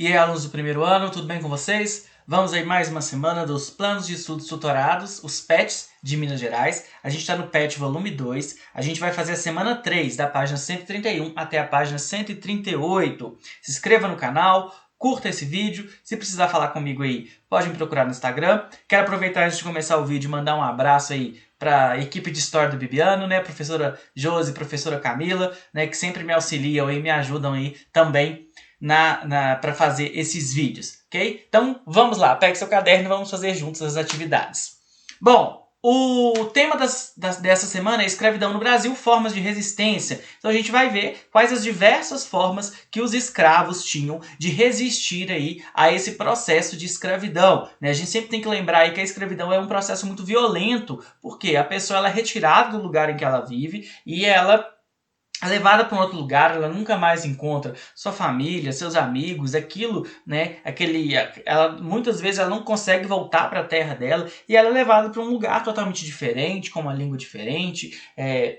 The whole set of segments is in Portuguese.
E aí, alunos do primeiro ano, tudo bem com vocês? Vamos aí mais uma semana dos Planos de Estudos Tutorados, os PETs de Minas Gerais. A gente está no PET volume 2. A gente vai fazer a semana 3, da página 131 até a página 138. Se inscreva no canal, curta esse vídeo. Se precisar falar comigo aí, pode me procurar no Instagram. Quero aproveitar antes de começar o vídeo e mandar um abraço aí para a equipe de História do Bibiano, né? Professora Josi, professora Camila, né? Que sempre me auxiliam e me ajudam aí também para fazer esses vídeos, ok? Então, vamos lá, pegue seu caderno e vamos fazer juntos as atividades. Bom, o tema dessa semana é escravidão no Brasil, formas de resistência. Então a gente vai ver quais as diversas formas que os escravos tinham de resistir aí a esse processo de escravidão, né? A gente sempre tem que lembrar aí que a escravidão é um processo muito violento, porque a pessoa ela é retirada do lugar em que ela vive e ela é levada para um outro lugar, ela nunca mais encontra sua família, seus amigos, aquilo, né? Muitas vezes ela não consegue voltar para a terra dela e ela é levada para um lugar totalmente diferente, com uma língua diferente,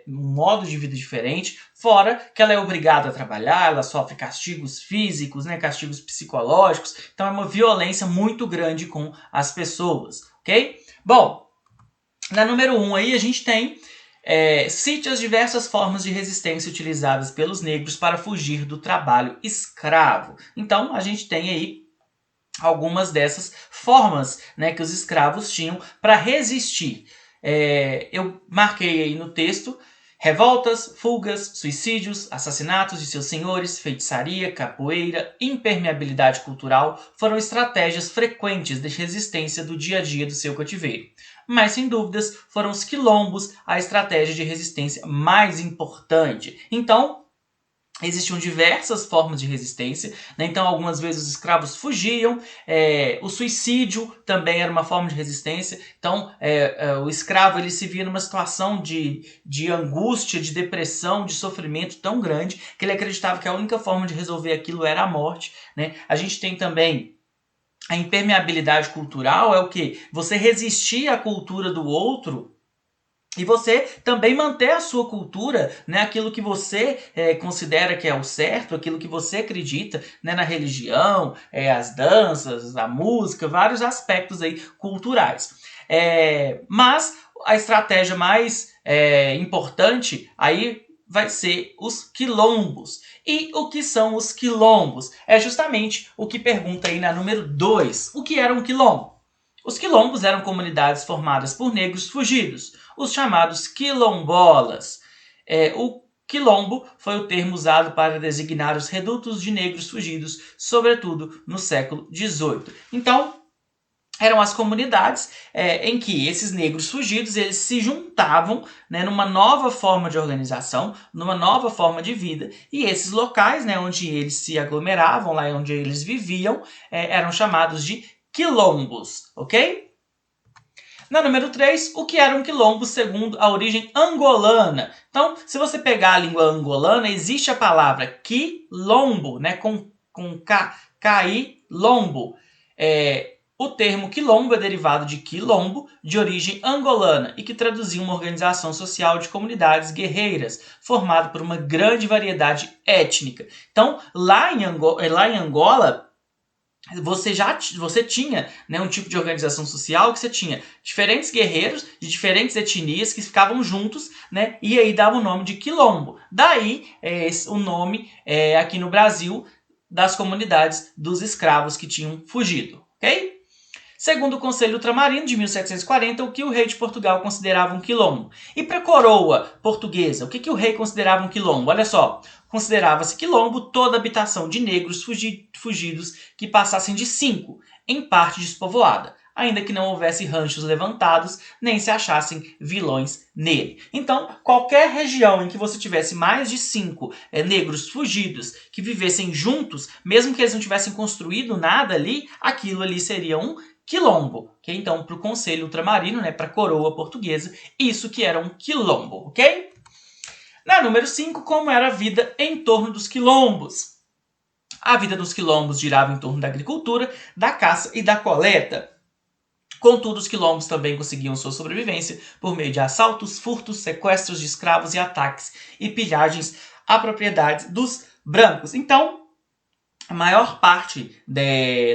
um modo de vida diferente, fora que ela é obrigada a trabalhar, ela sofre castigos físicos, né? Castigos psicológicos, então é uma violência muito grande com as pessoas, ok? Bom, na número 1 aí a gente tem cite as diversas formas de resistência utilizadas pelos negros para fugir do trabalho escravo. Então, a gente tem aí algumas dessas formas, né, que os escravos tinham para resistir. Eu marquei aí no texto: revoltas, fugas, suicídios, assassinatos de seus senhores, feitiçaria, capoeira, impermeabilidade cultural foram estratégias frequentes de resistência do dia a dia do seu cativeiro. Mas, sem dúvidas, foram os quilombos a estratégia de resistência mais importante. Então, existiam diversas formas de resistência, né? Então algumas vezes os escravos fugiam, o suicídio também era uma forma de resistência. Então o escravo ele se via numa situação de angústia, de depressão, de sofrimento tão grande que ele acreditava que a única forma de resolver aquilo era a morte, né? A gente tem também a impermeabilidade cultural, é o que? Você resistir à cultura do outro e você também manter a sua cultura, né, aquilo que você considera que é o certo, aquilo que você acredita, né, na religião, as danças, a música, vários aspectos aí culturais. Mas a estratégia mais importante aí vai ser os quilombos. E o que são os quilombos? É justamente o que pergunta aí na número 2. O que era um quilombo? Os quilombos eram comunidades formadas por negros fugidos, os chamados quilombolas. O quilombo foi o termo usado para designar os redutos de negros fugidos, sobretudo no século XVIII. Então, eram as comunidades em que esses negros fugidos eles se juntavam, né, numa nova forma de organização, numa nova forma de vida, e esses locais, né, onde eles se aglomeravam, lá onde eles viviam, eram chamados de quilombos, ok? Na número 3, o que era um quilombo segundo a origem angolana? Então, se você pegar a língua angolana, existe a palavra quilombo, né, com K, K-I-lombo. O termo quilombo é derivado de quilombo, de origem angolana, e que traduzia uma organização social de comunidades guerreiras, formada por uma grande variedade étnica. Então, lá em Angola você tinha, né, um tipo de organização social que você tinha diferentes guerreiros de diferentes etnias que ficavam juntos, né, e aí dava o nome de quilombo. Daí o nome aqui no Brasil das comunidades dos escravos que tinham fugido, ok? Segundo o Conselho Ultramarino de 1740, o que o rei de Portugal considerava um quilombo? E para a coroa portuguesa, o que o rei considerava um quilombo? Olha só, considerava-se quilombo toda habitação de negros fugidos que passassem de 5, em parte despovoada, ainda que não houvesse ranchos levantados, nem se achassem vilões nele. Então, qualquer região em que você tivesse mais de 5 negros fugidos que vivessem juntos, mesmo que eles não tivessem construído nada ali, aquilo ali seria um quilombo, ok? Então, para o Conselho Ultramarino, né, para a coroa portuguesa, isso que era um quilombo, ok? Na número 5, como era a vida em torno dos quilombos? A vida dos quilombos girava em torno da agricultura, da caça e da coleta. Contudo, os quilombos também conseguiam sua sobrevivência por meio de assaltos, furtos, sequestros de escravos e ataques e pilhagens a propriedades dos brancos. Então, a maior parte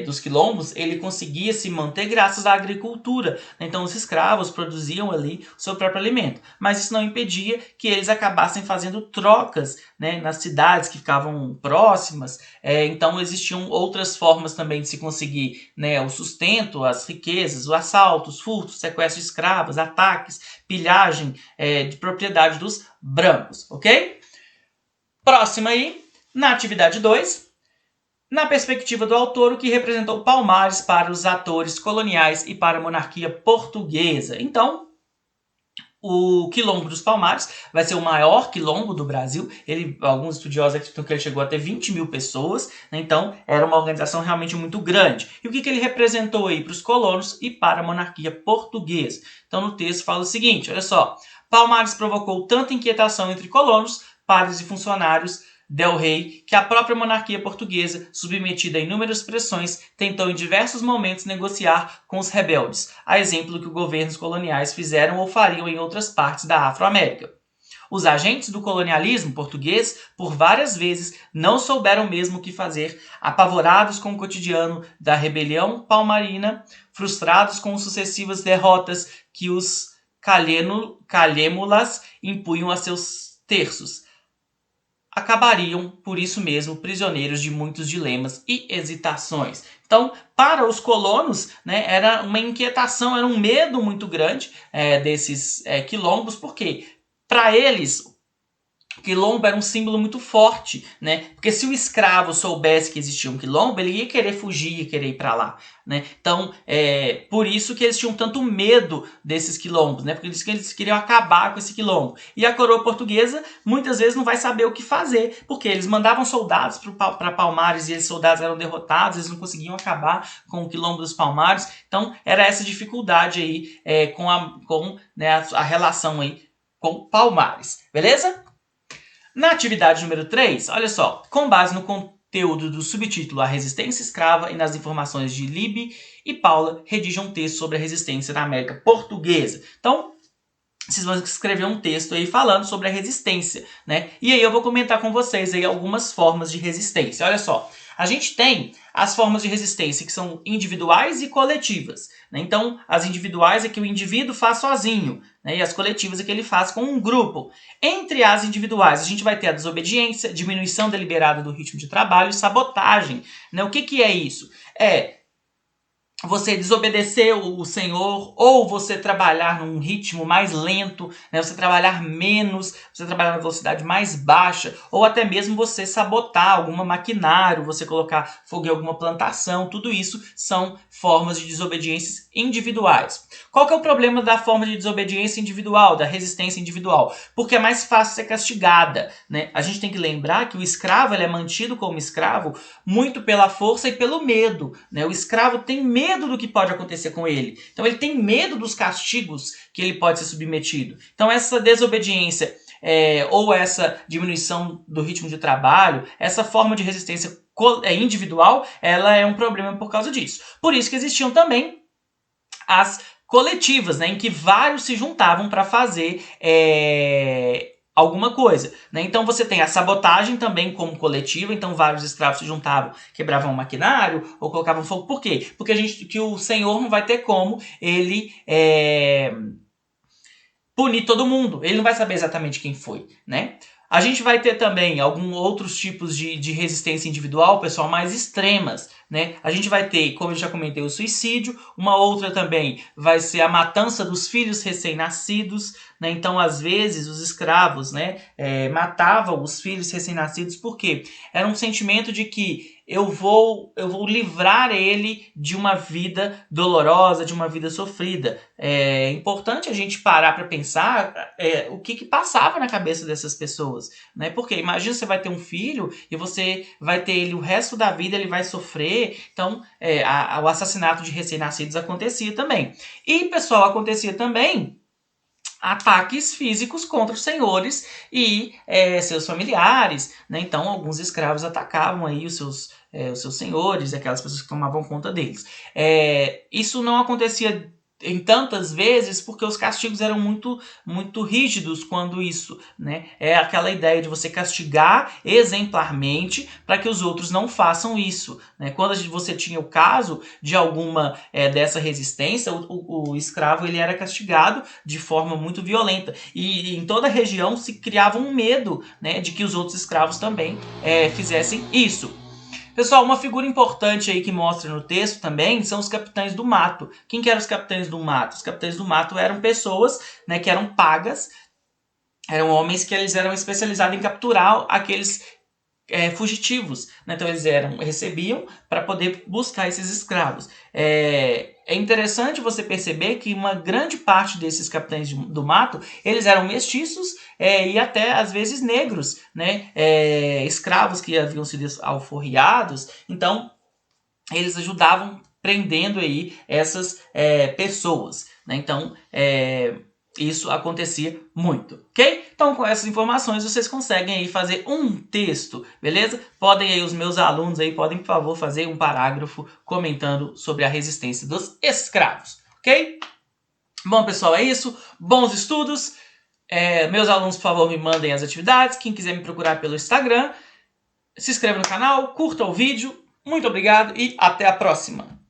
dos quilombos ele conseguia se manter graças à agricultura. Então os escravos produziam ali o seu próprio alimento, mas isso não impedia que eles acabassem fazendo trocas, né, nas cidades que ficavam próximas. Então existiam outras formas também de se conseguir, né, o sustento, as riquezas, os assaltos, furtos, sequestro de escravos, ataques, pilhagem de propriedade dos brancos, ok? Próxima aí, na atividade 2. Na perspectiva do autor, o que representou Palmares para os atores coloniais e para a monarquia portuguesa. Então, o Quilombo dos Palmares vai ser o maior quilombo do Brasil. Alguns estudiosos acreditam que ele chegou a ter 20 mil pessoas, né? Então era uma organização realmente muito grande. E o que ele representou aí para os colonos e para a monarquia portuguesa? Então no texto fala o seguinte, olha só. Palmares provocou tanta inquietação entre colonos, padres e funcionários del Rei, que a própria monarquia portuguesa, submetida a inúmeras pressões, tentou em diversos momentos negociar com os rebeldes, a exemplo do que os governos coloniais fizeram ou fariam em outras partes da Afro-América. Os agentes do colonialismo português, por várias vezes, não souberam mesmo o que fazer, apavorados com o cotidiano da rebelião palmarina, frustrados com as sucessivas derrotas que os calêmulas impunham a seus terços, acabariam, por isso mesmo, prisioneiros de muitos dilemas e hesitações. Então, para os colonos, né, era uma inquietação, era um medo muito grande desses quilombos, porque para eles quilombo era um símbolo muito forte, né? Porque se o escravo soubesse que existia um quilombo, ele ia querer fugir, ia querer ir para lá, né? Então, por isso que eles tinham tanto medo desses quilombos, né? Porque eles queriam acabar com esse quilombo. E a coroa portuguesa, muitas vezes, não vai saber o que fazer, porque eles mandavam soldados para Palmares e esses soldados eram derrotados, eles não conseguiam acabar com o quilombo dos Palmares. Então, era essa dificuldade aí com a relação aí com Palmares, beleza? Na atividade número 3, olha só, com base no conteúdo do subtítulo A Resistência Escrava e nas informações de Libby e Paula, redige um texto sobre a resistência na América Portuguesa. Então, vocês vão escrever um texto aí falando sobre a resistência, né? E aí eu vou comentar com vocês aí algumas formas de resistência. Olha só, a gente tem as formas de resistência que são individuais e coletivas, né? Então, as individuais é que o indivíduo faz sozinho, né? E as coletivas é que ele faz com um grupo. Entre as individuais, a gente vai ter a desobediência, diminuição deliberada do ritmo de trabalho e sabotagem, né? O que é isso? Você desobedecer o Senhor, ou você trabalhar num ritmo mais lento, né? Você trabalhar menos, você trabalhar na velocidade mais baixa, ou até mesmo você sabotar algum maquinário, você colocar fogo em alguma plantação, tudo isso são formas de desobediências individuais. Qual que é o problema da forma de desobediência individual, da resistência individual? Porque é mais fácil ser castigada, né? A gente tem que lembrar que o escravo ele é mantido como escravo muito pela força e pelo medo, né? O escravo tem medo do que pode acontecer com ele. Então ele tem medo dos castigos que ele pode ser submetido. Então essa desobediência ou essa diminuição do ritmo de trabalho, essa forma de resistência individual, ela é um problema por causa disso. Por isso que existiam também as coletivas, né, em que vários se juntavam para fazer alguma coisa, né? Então você tem a sabotagem também como coletiva, então vários escravos se juntavam, quebravam o maquinário ou colocavam fogo. Por quê? Porque que o senhor não vai ter como ele punir todo mundo, ele não vai saber exatamente quem foi, né? A gente vai ter também alguns outros tipos de resistência individual, pessoal, mais extremas, né? A gente vai ter, como eu já comentei, o suicídio. Uma outra também vai ser a matança dos filhos recém-nascidos, né? Então, às vezes, os escravos, né, matavam os filhos recém-nascidos. Por quê? Era um sentimento de que eu vou livrar ele de uma vida dolorosa, de uma vida sofrida. É importante a gente parar para pensar o que passava na cabeça dessas pessoas, né? Porque imagina, você vai ter um filho e você vai ter ele o resto da vida, ele vai sofrer. Então, o assassinato de recém-nascidos acontecia também. E, pessoal, acontecia também ataques físicos contra os senhores e seus familiares, né? Então, alguns escravos atacavam aí os seus senhores, aquelas pessoas que tomavam conta deles. Isso não acontecia em tantas vezes porque os castigos eram muito rígidos quando isso, né? É aquela ideia de você castigar exemplarmente para que os outros não façam isso, né? Quando você tinha o caso de alguma dessa resistência, o escravo ele era castigado de forma muito violenta e em toda a região se criava um medo, né, de que os outros escravos também fizessem isso. Pessoal, uma figura importante aí que mostra no texto também são os capitães do mato. Quem que eram os capitães do mato? Os capitães do mato eram pessoas, né, que eram pagas, eram homens que eles eram especializados em capturar aqueles fugitivos. Né? Então eles recebiam para poder buscar esses escravos. É interessante você perceber que uma grande parte desses capitães do mato, eles eram mestiços e até às vezes negros, né? Escravos que haviam sido alforriados. Então eles ajudavam prendendo aí essas pessoas. Né? Então isso acontecia muito, ok? Então, com essas informações, vocês conseguem aí fazer um texto, beleza? Podem aí, os meus alunos aí, podem, por favor, fazer um parágrafo comentando sobre a resistência dos escravos, ok? Bom, pessoal, é isso. Bons estudos. Meus alunos, por favor, me mandem as atividades. Quem quiser me procurar pelo Instagram, se inscreva no canal, curta o vídeo. Muito obrigado e até a próxima!